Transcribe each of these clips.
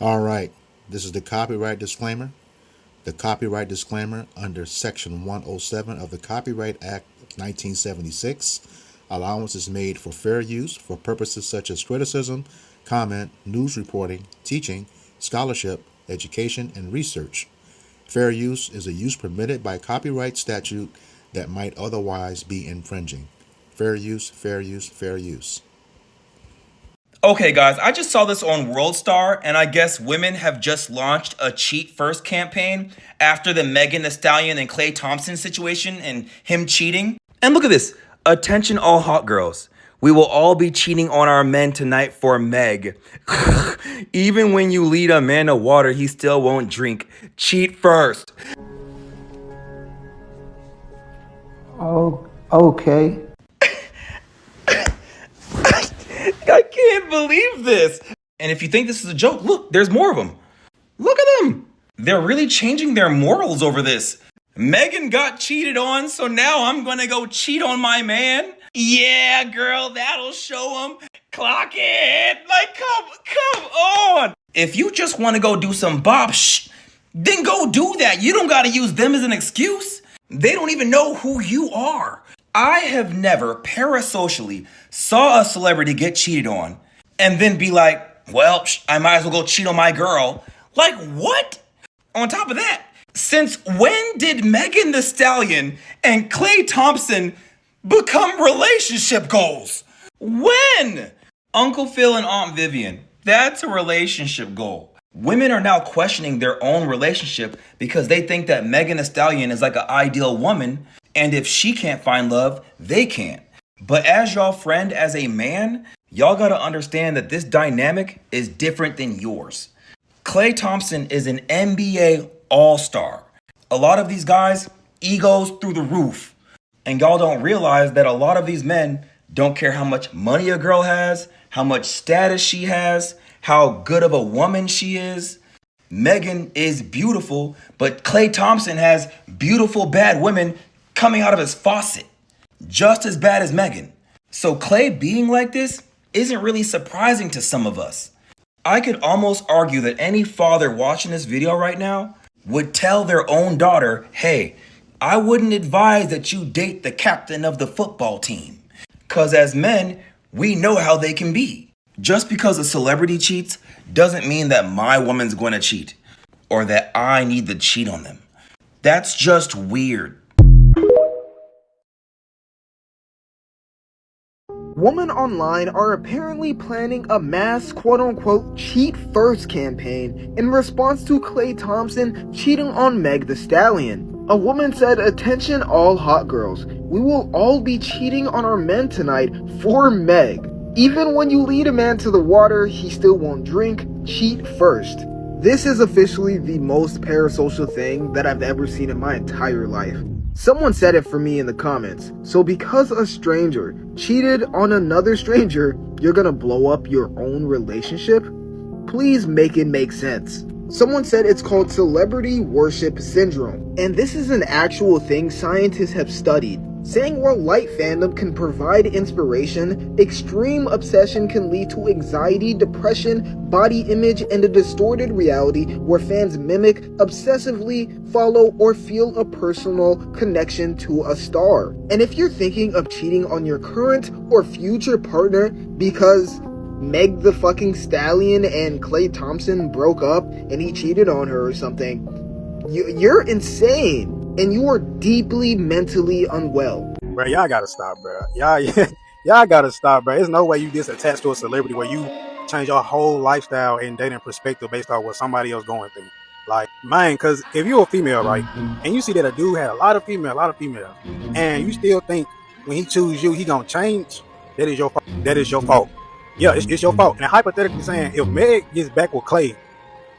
All right, this is the copyright disclaimer. The copyright disclaimer under Section 107 of the Copyright Act of 1976. Allowance is made for fair use for purposes such as criticism, comment, news reporting, teaching, scholarship, education, and research. Fair use is a use permitted by copyright statute that might otherwise be infringing. Fair use, fair use, fair use. Okay, guys, I just saw this on World Star, and I guess women have just launched a cheat first campaign after the Megan Thee Stallion and Klay Thompson situation and him cheating. And look at this. Attention, all hot girls. We will all be cheating on our men tonight for Meg. Even when you lead a man to water, he still won't drink. Cheat first. Oh, okay. I can't believe this. And if you think this is a joke, look, there's more of them. Look at them. They're really changing their morals over this. Megan got cheated on, so now I'm gonna go cheat on my man. Yeah, girl, that'll show him. Clock it. Like, come on. If you just want to go do some bop then go do that. You don't gotta use them as an excuse. They don't even know who you are. I have never parasocially saw a celebrity get cheated on and then be like, well, I might as well go cheat on my girl. Like, what? On top of that, since when did Megan Thee Stallion and Klay Thompson become relationship goals? When? Uncle Phil and Aunt Vivian, that's a relationship goal. Women are now questioning their own relationship because they think that Megan Thee Stallion is like an ideal woman, and if she can't find love, they can't. But as y'all friend, as a man, y'all gotta understand that this dynamic is different than yours. Klay Thompson is an NBA all-star. A lot of these guys, egos through the roof. And y'all don't realize that a lot of these men don't care how much money a girl has, how much status she has, how good of a woman she is. Megan is beautiful, but Klay Thompson has beautiful bad women coming out of his faucet, just as bad as Megan. So Klay being like this isn't really surprising to some of us. I could almost argue that any father watching this video right now would tell their own daughter, hey, I wouldn't advise that you date the captain of the football team. Cause as men, we know how they can be. Just because a celebrity cheats doesn't mean that my woman's going to cheat or that I need to cheat on them. That's just weird. Women online are apparently planning a mass quote-unquote cheat-first campaign in response to Klay Thompson cheating on Meg Thee Stallion. A woman said, attention all hot girls, we will all be cheating on our men tonight for Meg. Even when you lead a man to the water, he still won't drink. Cheat first. This is officially the most parasocial thing that I've ever seen in my entire life. Someone said it for me in the comments. So because a stranger cheated on another stranger, you're gonna blow up your own relationship? Please make it make sense. Someone said it's called celebrity worship syndrome. And this is an actual thing scientists have studied. Saying while light fandom can provide inspiration, extreme obsession can lead to anxiety, depression, body image, and a distorted reality where fans mimic, obsessively follow, or feel a personal connection to a star. And if you're thinking of cheating on your current or future partner because Meg the fucking Stallion and Klay Thompson broke up and he cheated on her or something, you're insane. And you are deeply mentally unwell. Bro, y'all gotta stop, bro. Y'all gotta stop, bro. There's no way you just attached to a celebrity where you change your whole lifestyle and dating perspective based on what somebody else going through. Like, man, because if you're a female, right, and you see that a dude had a lot of females, and you still think when he choose you, he gonna change, that is your fault. That is your fault. Yeah, it's your fault. And hypothetically saying, if Meg gets back with Klay,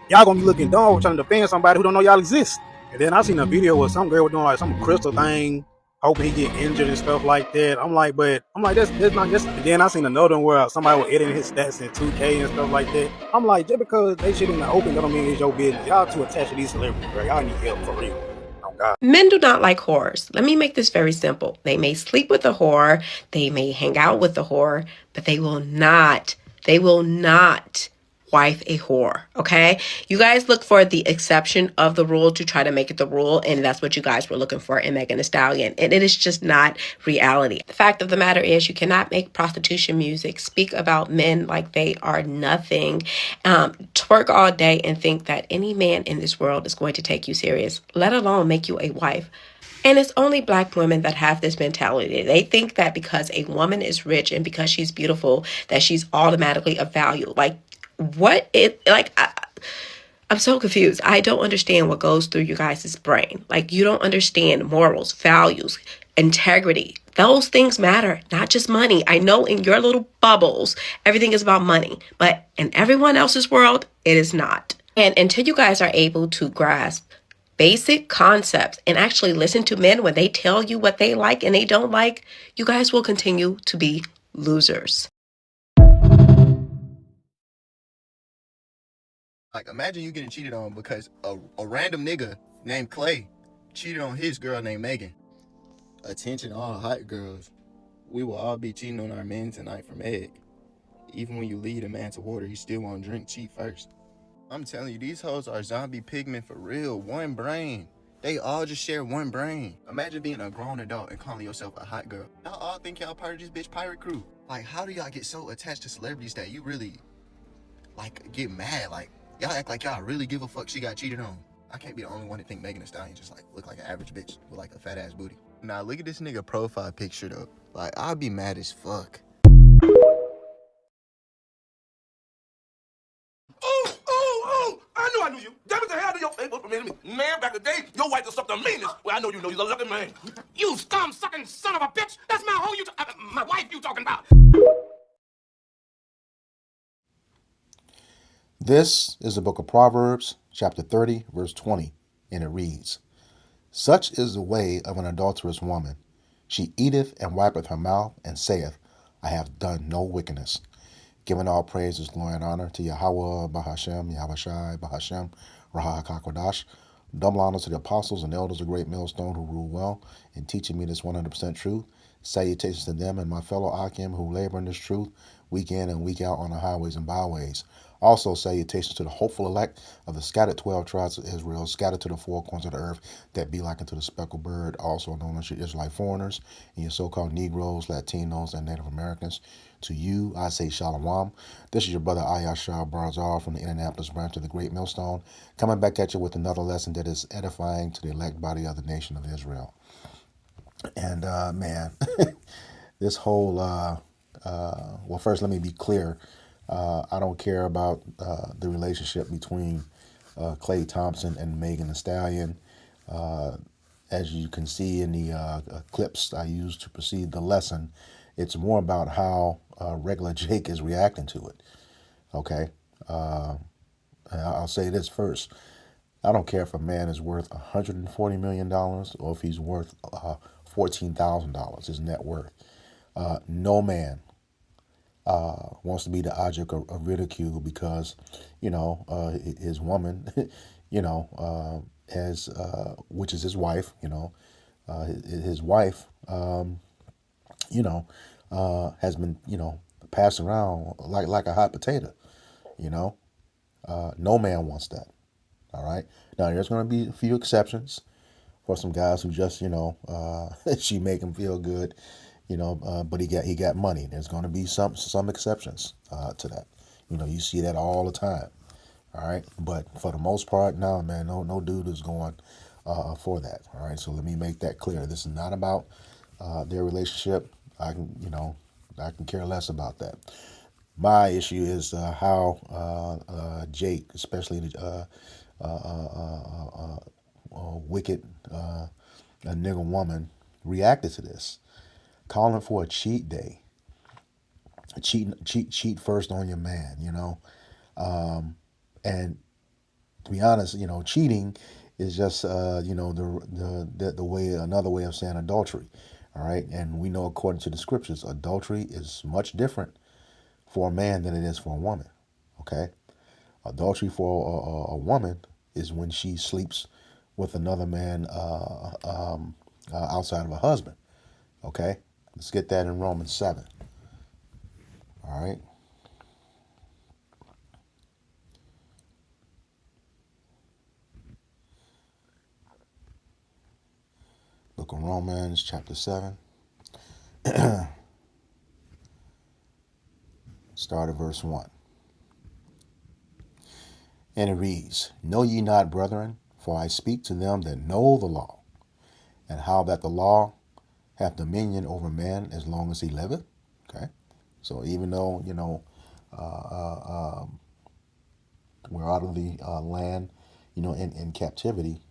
y'all gonna be looking dumb trying to defend somebody who don't know y'all exist. And then I seen a video where some girl was doing like some crystal thing, hoping he get injured and stuff like that. I'm like, that's not just. And then I seen another one where somebody was editing his stats in 2K and stuff like that. I'm like, just because they shit in the open, that don't mean it's your business. Y'all too attached to these celebrities, bro. Y'all need help for real. Oh God. Men do not like whores. Let me make this very simple. They may sleep with a whore, they may hang out with a whore, but they will not wife a whore, okay? You guys look for the exception of the rule to try to make it the rule, and that's what you guys were looking for in Megan Thee Stallion, and it is just not reality. The fact of the matter is you cannot make prostitution music speak about men like they are nothing, twerk all day and think that any man in this world is going to take you serious, let alone make you a wife. And it's only black women that have this mentality. They think that because a woman is rich and because she's beautiful, that she's automatically of value. Like, I'm so confused. I don't understand what goes through you guys' brain. Like, you don't understand morals, values, integrity. Those things matter, not just money. I know in your little bubbles, everything is about money, but in everyone else's world, it is not. And until you guys are able to grasp basic concepts and actually listen to men when they tell you what they like and they don't like, you guys will continue to be losers. Like, imagine you getting cheated on because a random nigga named Clay cheated on his girl named Megan. Attention all hot girls. We will all be cheating on our men tonight for MEG. Even when you lead a man to water, he still won't drink, cheat first. I'm telling you, these hoes are zombie pigmen for real. One brain. They all just share one brain. Imagine being a grown adult and calling yourself a hot girl. Y'all all think y'all part of this bitch pirate crew. Like, how do y'all get so attached to celebrities that you really, like, get mad? Like, y'all act like y'all really give a fuck she got cheated on. I can't be the only one to think Megan Thee Stallion just, like, look like an average bitch with, like, a fat-ass booty. Now, look at this nigga profile picture, though. Like, I'd be mad as fuck. I knew you. Damn it, the hell to your Facebook for me. Man, back in the day, your wife was something meanest. Well, I know you know you're a lucky man. You scum-sucking son of a bitch. That's my hoe my wife you talking about. This is the book of Proverbs, chapter 30, verse 20, and it reads, Such is the way of an adulterous woman. She eateth and wipeth her mouth, and saith, I have done no wickedness. Giving all praises, glory, and honor to Yahweh, Bahashem, Yahushai, Bahashem, Raha HaKakodash. Double honor to the apostles and elders of Great Millstone who rule well in teaching me this 100% truth. Salutations to them and my fellow Akim who labor in this truth week in and week out on the highways and byways. Also salutations to the hopeful elect of the scattered 12 tribes of Israel, scattered to the four corners of the earth, that be like unto the speckled bird, also known as your Israelite foreigners, and your so-called Negroes, Latinos, and Native Americans. To you, I say Shalom. This is your brother Ayashar Barzal from the Indianapolis branch of the Great Millstone, coming back at you with another lesson that is edifying to the elect body of the nation of Israel. And, man, this whole, well, first let me be clear. I don't care about the relationship between Klay Thompson and Megan Thee Stallion. As you can see in the clips I used to precede the lesson, it's more about how regular Jake is reacting to it. Okay? I'll say this first. I don't care if a man is worth $140 million or if he's worth $14,000, his net worth. No man wants to be the object of ridicule because, you know, his woman, you know, has, which is his wife, you know, his wife, you know, has been, you know, passed around like a hot potato, you know. No man wants that. All right. Now, there's going to be a few exceptions for some guys who just, you know, she make him feel good, you know, but he got money. There's going to be some exceptions to that. You know, you see that all the time. All right. But for the most part, no, man, no dude is going for that. All right. So let me make that clear. This is not about their relationship. I can care less about that. My issue is how Jake, especially the wicked a nigger woman, reacted to this, calling for a cheat day, cheat first on your man, you know, and to be honest, you know, cheating is just you know, the way, another way of saying adultery. All right, and we know according to the scriptures, adultery is much different for a man than it is for a woman. Okay, adultery for a woman is when she sleeps with another man outside of her husband. Okay, let's get that in Romans 7. All right. Book of Romans, chapter 7. Start at verse 1. And it reads, Know ye not, brethren, for I speak to them that know the law, and how that the law hath dominion over man as long as he liveth. Okay. So even though, we're out of the land, in captivity,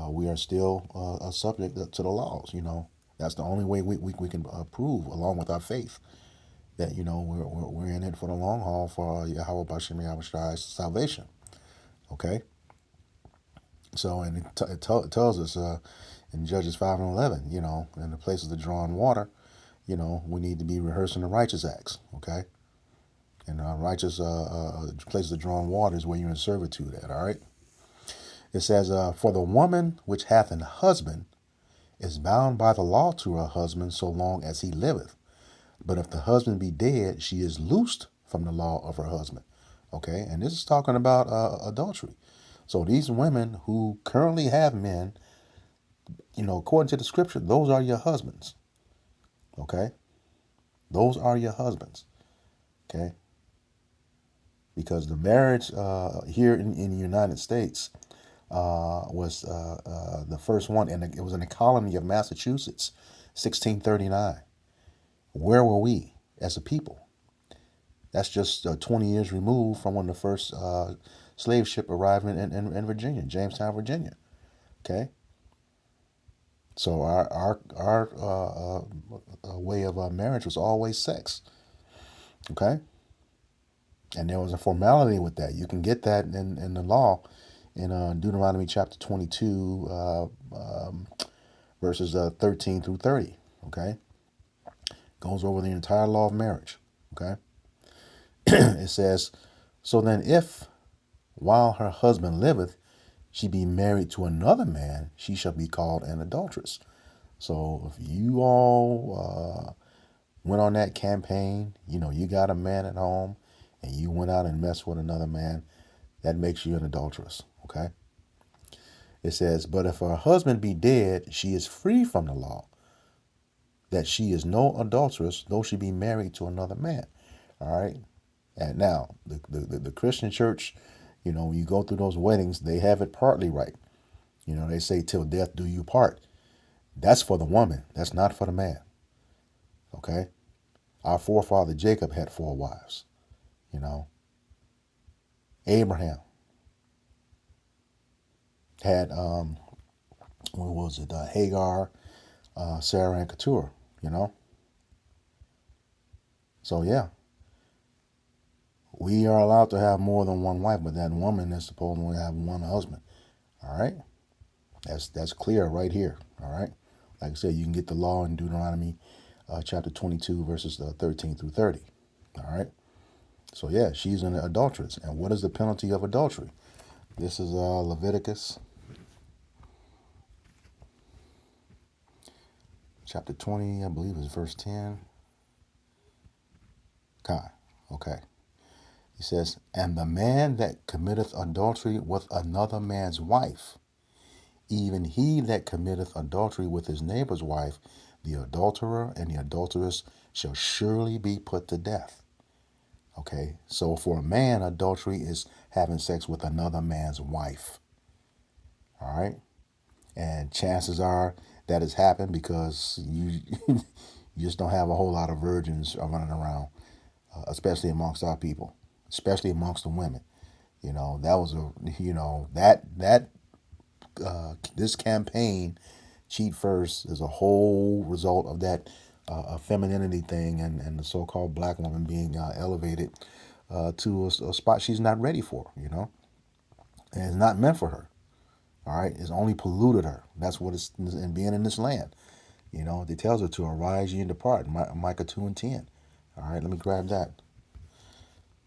we are still subject to the laws. That's the only way we can prove, along with our faith, that we're in it for the long haul for Yahweh Bashim Yahushai's salvation. Okay. So and it tells us in Judges 5:11, in the places of drawing water, we need to be rehearsing the righteous acts. Okay. And righteous places of drawing water is where you're in servitude at. All right. It says, for the woman which hath an husband is bound by the law to her husband so long as he liveth. But if the husband be dead, she is loosed from the law of her husband. Okay. And this is talking about adultery. So these women who currently have men, according to the scripture, those are your husbands. Okay. Those are your husbands. Okay. Because the marriage here in the United States was the first one, and it was in the colony of Massachusetts, 1639. Where were we as a people? That's just 20 years removed from when the first slave ship arrived in Virginia, Jamestown, Virginia. Okay. So our way of marriage was always sex. Okay. And there was a formality with that. You can get that in the law in Deuteronomy chapter 22, verses 13 through 30. Okay. Goes over the entire law of marriage. Okay. It says, so then if while her husband liveth, she be married to another man, she shall be called an adulteress. So if you all went on that campaign, you got a man at home and you went out and messed with another man, that makes you an adulteress. Okay. It says, but if her husband be dead, she is free from the law, that she is no adulteress, though she be married to another man. All right. And now the Christian church, when you go through those weddings, they have it partly right. They say till death do you part. That's for the woman. That's not for the man. Okay. Our forefather Jacob had 4 wives. Abraham had what was it? Hagar, Sarah, and Keturah. So yeah, we are allowed to have more than one wife, but that woman is supposed to have one husband. All right, that's clear right here. All right, like I said, you can get the law in Deuteronomy chapter 22, verses 13 through 30. All right. So yeah, she's an adulteress. And what is the penalty of adultery? This is Leviticus chapter 20, I believe is verse 10. Okay. He says, and the man that committeth adultery with another man's wife, even he that committeth adultery with his neighbor's wife, the adulterer and the adulteress shall surely be put to death. Okay, so for a man, adultery is having sex with another man's wife. All right, and chances are that has happened because you you just don't have a whole lot of virgins running around, especially amongst our people, especially amongst the women. That was this campaign, Cheat First, is a whole result of that femininity thing and the so-called black woman being elevated to a spot she's not ready for, and it's not meant for her. All right, it's only polluted her. That's what it's in being in this land. It tells her to arise ye and depart. Micah 2:10. All right, let me grab that.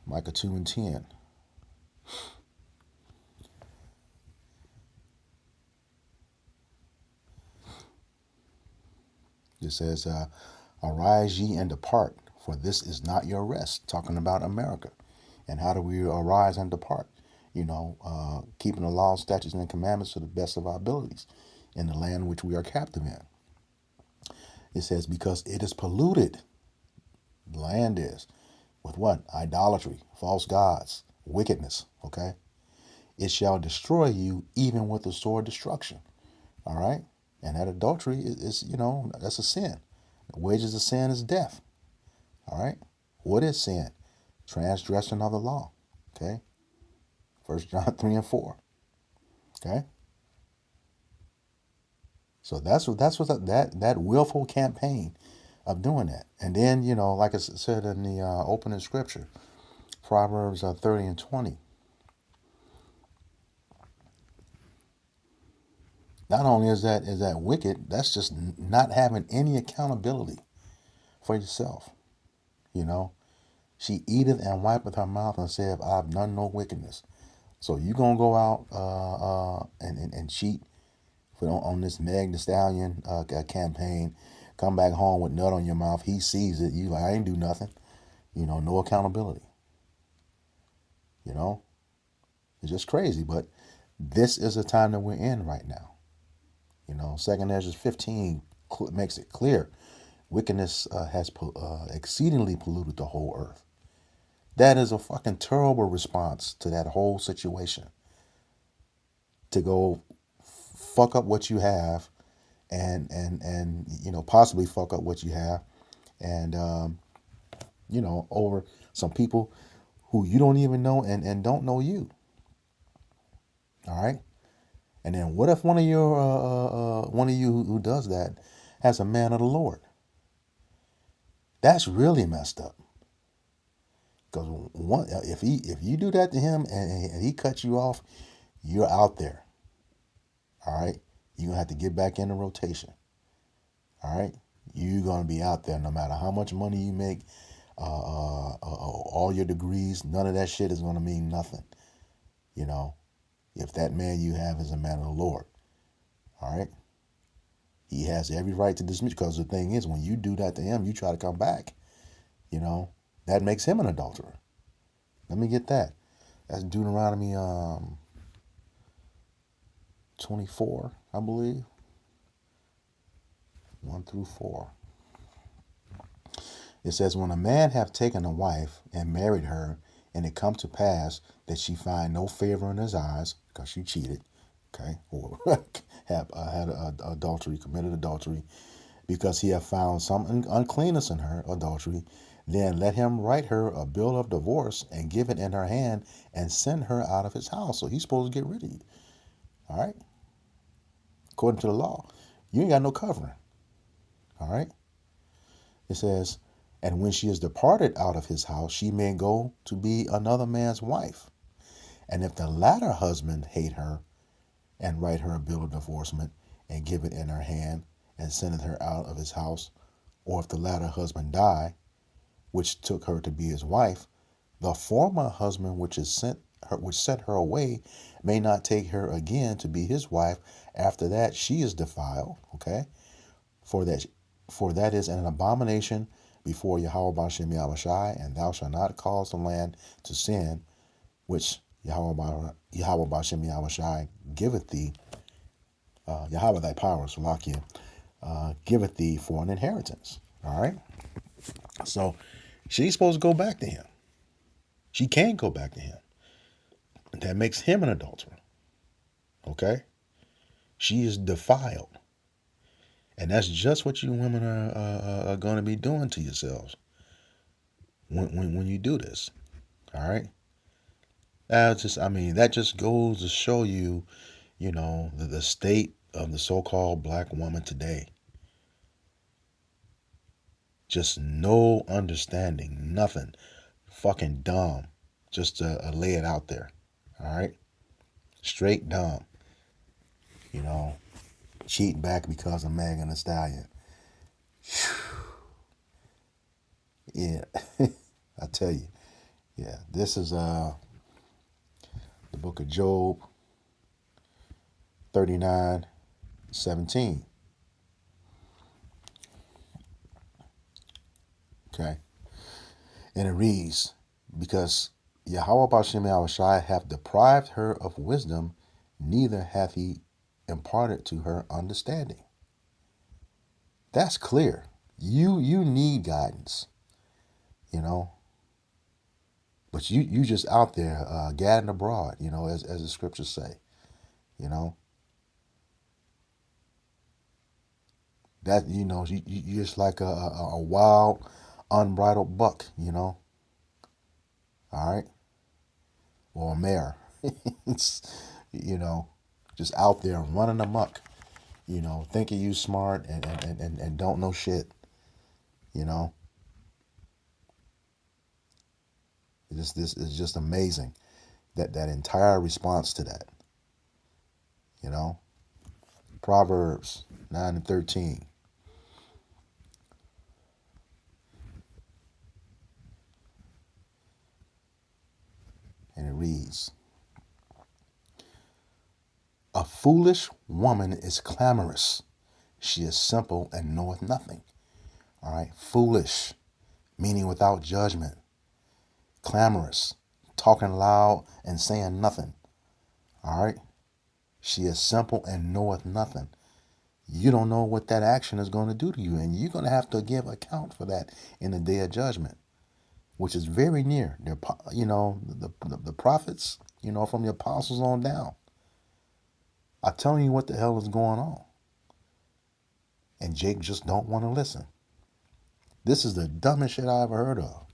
Micah 2:10. It says, arise ye and depart, for this is not your rest. Talking about America. And how do we arise and depart? Keeping the laws, statutes, and commandments to the best of our abilities. in the land which we are captive in. It says, because it is polluted, the land is, with what? Idolatry, false gods, wickedness, okay? It shall destroy you even with the sword destruction, all right? And that adultery is that's a sin. The wages of sin is death, all right? What is sin? Transgression of the law, okay? 1 John 3 and 4, okay? So that's what that willful campaign of doing that. And then, like I said in the opening scripture, Proverbs 30 and 20. Not only is that wicked, that's just not having any accountability for yourself. She eateth and wipeth her mouth and saith, I've done no wickedness. So you gonna go out and cheat on this Meg the Stallion campaign, come back home with nut on your mouth. He sees it. You like, I ain't do nothing. No accountability. It's just crazy. But this is the time that we're in right now. 2 Ezra 15 makes it clear. Wickedness has exceedingly polluted the whole earth. That is a fucking terrible response to that whole situation. To go fuck up what you have and possibly fuck up what you have and over some people who you don't even know and don't know you. All right? And then what if one of you who does that has a man of the Lord? That's really messed up. Because if you do that to him and he cuts you off, you're out there. All right? You're going to have to get back into rotation. All right? You're going to be out there no matter how much money you make, all your degrees, none of that shit is going to mean nothing. If that man you have is a man of the Lord. All right? He has every right to dismiss, because the thing is, when you do that to him, you try to come back. That makes him an adulterer. Let me get that. That's Deuteronomy 24, I believe. 1 through 4. It says, when a man have taken a wife and married her, and it come to pass that she find no favor in his eyes, because she cheated, okay, or had committed adultery, because he have found some uncleanness in her, adultery, then let him write her a bill of divorce and give it in her hand and send her out of his house. So he's supposed to get rid of you. All right? According to the law, you ain't got no covering. All right? It says, and when she is departed out of his house, she may go to be another man's wife. And if the latter husband hate her, and write her a bill of divorcement, and give it in her hand, and sendeth her out of his house, or if the latter husband die, which took her to be his wife, the former husband which sent her away may not take her again to be his wife. After that she is defiled, okay? For that is an abomination before Yahweh B'Shem Yahushai, and thou shalt not cause the land to sin, which Yahweh B'Shem Yahushai giveth thee, Yahweh thy power, Salakia, giveth thee for an inheritance. All right? So she's supposed to go back to him. She can go back to him. That makes him an adulterer. Okay? She is defiled. And that's just what you women are going to be doing to yourselves when you do this. All right? That just goes to show you, the state of the so-called black woman today. Just no understanding, nothing. Fucking dumb. Just to lay it out there. All right? Straight dumb. Cheating back because of Meg and the Stallion. Yeah. I tell you. Yeah. This is the book of Job 39:17. Okay. And it reads, because Yahweh B'Shem Yahushai hath deprived her of wisdom, neither hath he imparted to her understanding. That's clear. You need guidance, you know. But you just out there gadding abroad, you know, as the scriptures say, you know. That, you know, you're just like a wild, unbridled buck, you know. All right. Or a mare. It's, you know, just out there running amok, you know, thinking you smart and don't know shit, you know. This is just amazing, that entire response to that, you know. Proverbs 9:13. And it reads, a foolish woman is clamorous. She is simple and knoweth nothing. All right. Foolish, meaning without judgment. Clamorous, talking loud and saying nothing. All right. She is simple and knoweth nothing. You don't know what that action is going to do to you, and you're going to have to give account for that in the day of judgment, which is very near. You know, the prophets, you know, from the apostles on down, are telling you what the hell is going on. And Jake just don't want to listen. This is the dumbest shit I ever heard of.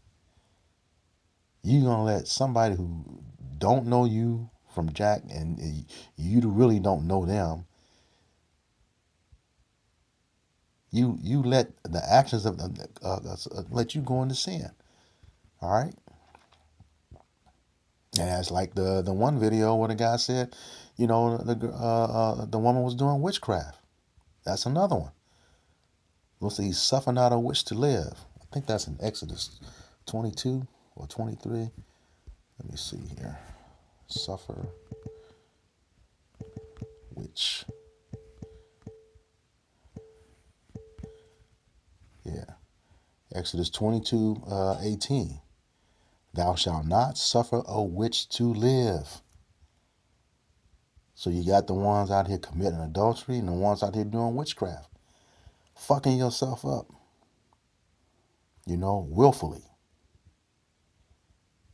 You gonna let somebody who don't know you from Jack, and you really don't know them, you let the actions of let you go into sin. All right. And that's like the one video where the guy said, you know, the woman was doing witchcraft. That's another one. We'll see, he's suffering out a witch to live. I think that's in Exodus 22 or 23. Let me see here. Suffer witch. Yeah. Exodus 22:18. Thou shalt not suffer a witch to live. So you got the ones out here committing adultery and the ones out here doing witchcraft. Fucking yourself up. You know, willfully.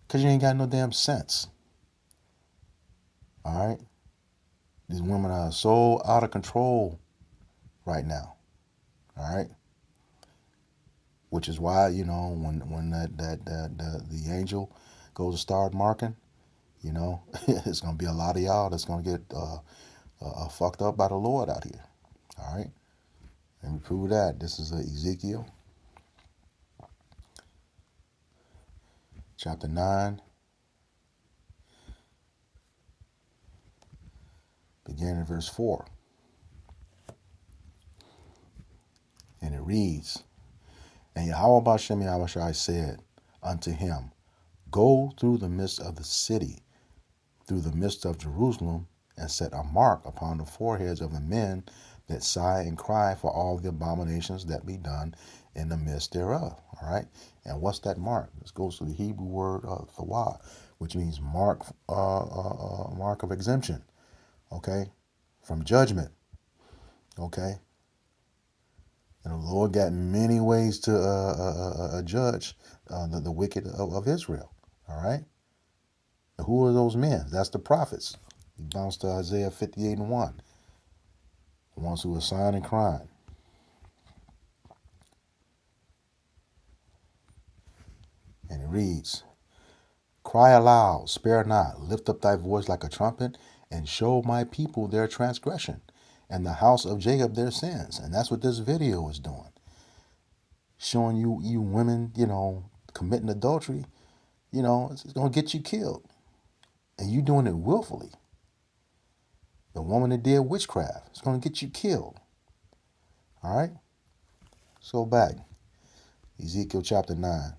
Because you ain't got no damn sense. All right? These women are so out of control right now. All right? Which is why, you know, when the angel goes to start marking, you know, it's going to be a lot of y'all that's going to get fucked up by the Lord out here. All right? Let me prove that. This is Ezekiel chapter 9, beginning in verse 4. And it reads, and Yahweh Bashem Yahushai said unto him, go through the midst of the city, through the midst of Jerusalem, and set a mark upon the foreheads of the men that sigh and cry for all the abominations that be done in the midst thereof. All right. And what's that mark? This goes to the Hebrew word thawah, which means mark of exemption. Okay. From judgment. Okay. And the Lord got many ways to judge the wicked of Israel. All right. And who are those men? That's the prophets. He bounced to Isaiah 58:1. The ones who are sighing and crying. And it reads, cry aloud, spare not, lift up thy voice like a trumpet, and show my people their transgression, and the house of Jacob their sins. And that's what this video is doing. Showing you women, you know, committing adultery, you know, it's going to get you killed. And you doing it willfully. The woman that did witchcraft, it's going to get you killed. All right? Let's go back. Ezekiel chapter 9.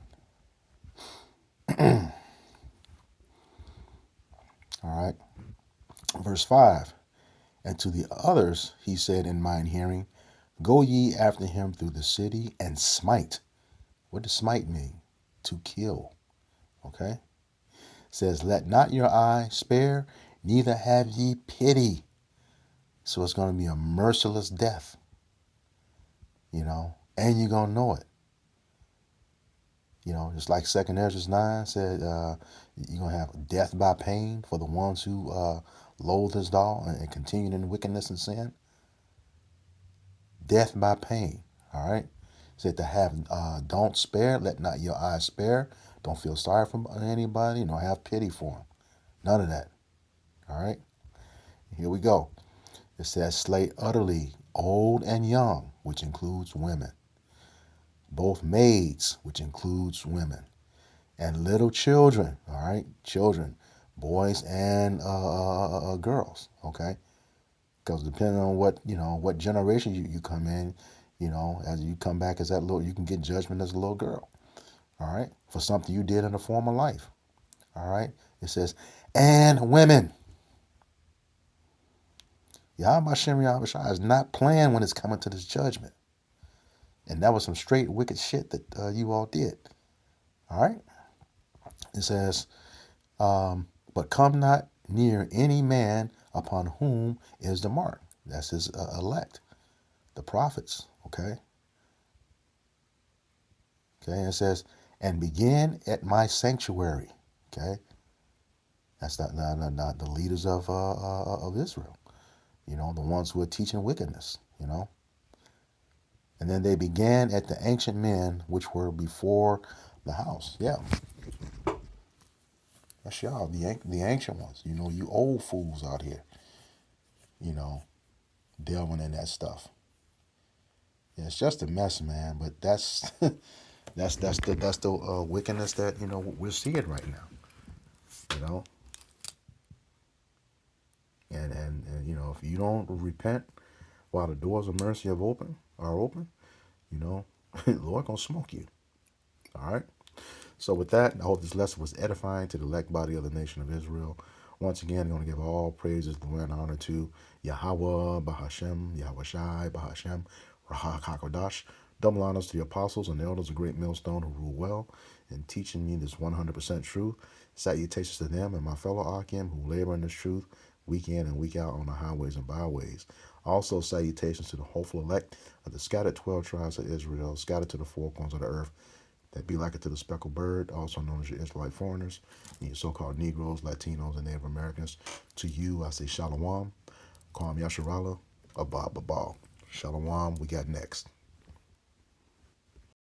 All right. Verse 5. And to the others he said in mine hearing, go ye after him through the city and smite. What does smite mean? To kill. Okay? It says, let not your eye spare, neither have ye pity. So it's going to be a merciless death, and you're going to know it. Just like 2 Ezra 9 said, you're going to have death by pain for the ones who loathe his law and continue in wickedness and sin. Death by pain, all right? Said to have, don't spare, let not your eyes spare. Don't feel sorry for anybody, have pity for them. None of that, all right? Here we go. It says, slay utterly old and young, which includes women. Both maids, which includes women. And little children, all right? Children, boys and girls, okay? Because depending on what generation you come in, as you come back as that little, you can get judgment as a little girl, all right? For something you did in a former life, all right? It says, and women. Yahweh is not playing when it's coming to this judgment. And that was some straight wicked shit that you all did. All right? It says, but come not near any man upon whom is the mark. That's his elect, the prophets. Okay? Okay, and it says, and begin at my sanctuary. Okay? That's not the leaders of Israel. The ones who are teaching wickedness, And then they began at the ancient men which were before the house. Yeah. That's y'all, the ancient ones. You old fools out here, delving in that stuff. Yeah, it's just a mess, man. But that's the wickedness that we're seeing right now. And if you don't repent while the doors of mercy are open, the Lord gonna smoke you. All right. So with that, I hope this lesson was edifying to the elect body of the nation of Israel. Once again, I'm going to give all praises, glory, and honor to Yahweh, Bahashem, Yahweh Shai, Bahashem, Rahak HaKodash. Double honors to the apostles and the elders of Great Millstone who rule well in teaching me this 100% truth. Salutations to them and my fellow Akim who labor in this truth week in and week out on the highways and byways. Also, salutations to the hopeful elect of the scattered 12 tribes of Israel, scattered to the four corners of the earth, that be like it to the speckled bird, also known as your Israelite foreigners, and your so-called Negroes, Latinos, and Native Americans. To you, I say Shalom, Kwam Yasharala, Abba Babal. Shalom, we got next.